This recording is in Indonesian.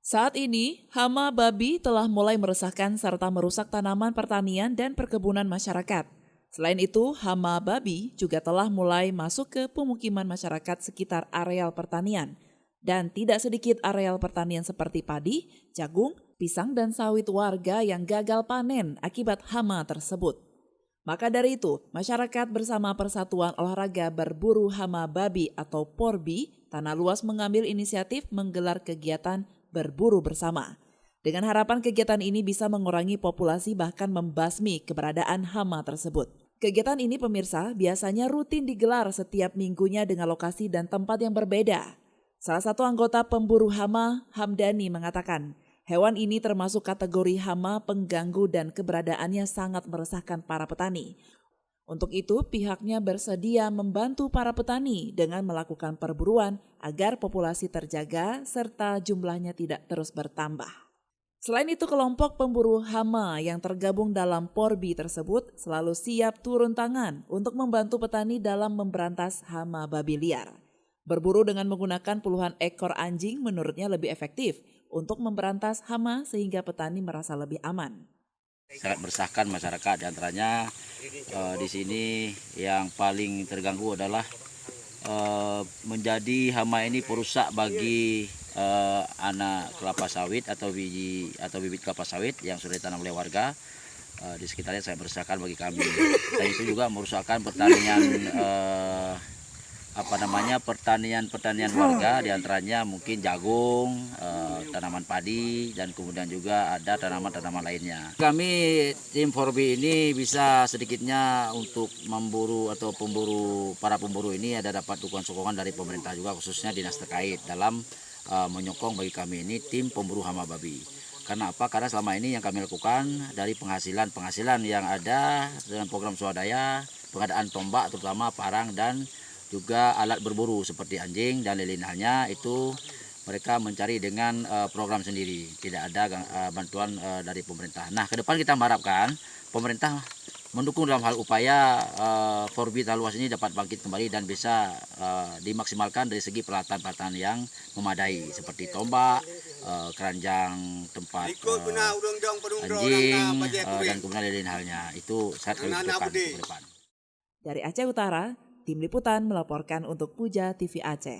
Saat ini, hama babi telah mulai meresahkan serta merusak tanaman pertanian dan perkebunan masyarakat. Selain itu, hama babi juga telah mulai masuk ke pemukiman masyarakat sekitar areal pertanian. Dan tidak sedikit areal pertanian seperti padi, jagung, pisang, dan sawit warga yang gagal panen akibat hama tersebut. Maka dari itu, masyarakat bersama Persatuan Olahraga Berburu Hama Babi atau PORBI, Tanah Luas mengambil inisiatif menggelar kegiatan berburu bersama. Dengan harapan kegiatan ini bisa mengurangi populasi bahkan membasmi keberadaan hama tersebut. Kegiatan ini pemirsa biasanya rutin digelar setiap minggunya dengan lokasi dan tempat yang berbeda. Salah satu anggota pemburu hama, Hamdani, mengatakan, hewan ini termasuk kategori hama pengganggu dan keberadaannya sangat meresahkan para petani. Untuk itu, pihaknya bersedia membantu para petani dengan melakukan perburuan agar populasi terjaga serta jumlahnya tidak terus bertambah. Selain itu, kelompok pemburu hama yang tergabung dalam PORBI tersebut selalu siap turun tangan untuk membantu petani dalam memberantas hama babi liar. Berburu dengan menggunakan puluhan ekor anjing menurutnya lebih efektif untuk memberantas hama sehingga petani merasa lebih aman. Sangat meresahkan masyarakat, diantaranya di sini yang paling terganggu adalah menjadi hama ini perusak bagi anak kelapa sawit atau bibit kelapa sawit yang sudah ditanam oleh warga. Di sekitarnya sangat meresahkan bagi kami. Dan itu juga merusakkan pertanian pertanian warga, diantaranya mungkin jagung, tanaman padi, dan kemudian juga ada tanaman-tanaman lainnya. Kami tim PORBI ini bisa sedikitnya untuk memburu atau para pemburu ini ada dapat dukungan sokongan dari pemerintah juga, khususnya dinas terkait dalam menyokong bagi kami ini tim pemburu hama babi. Karena apa? Karena selama ini yang kami lakukan dari penghasilan yang ada dengan program swadaya, pengadaan tombak terutama parang dan juga alat berburu seperti anjing dan lain-lainnya, itu mereka mencari dengan program sendiri, tidak ada bantuan dari pemerintah. Nah, ke depan kita mengharapkan pemerintah mendukung dalam hal upaya PORBI Tanah Luas ini dapat bangkit kembali dan bisa dimaksimalkan dari segi peralatan-peralatan yang memadai seperti tombak, keranjang tempat anjing, dan kemudian lain halnya. Itu sangat kami butuhkan ke depan. Dari Aceh Utara, Tim Liputan melaporkan untuk Puja TV Aceh.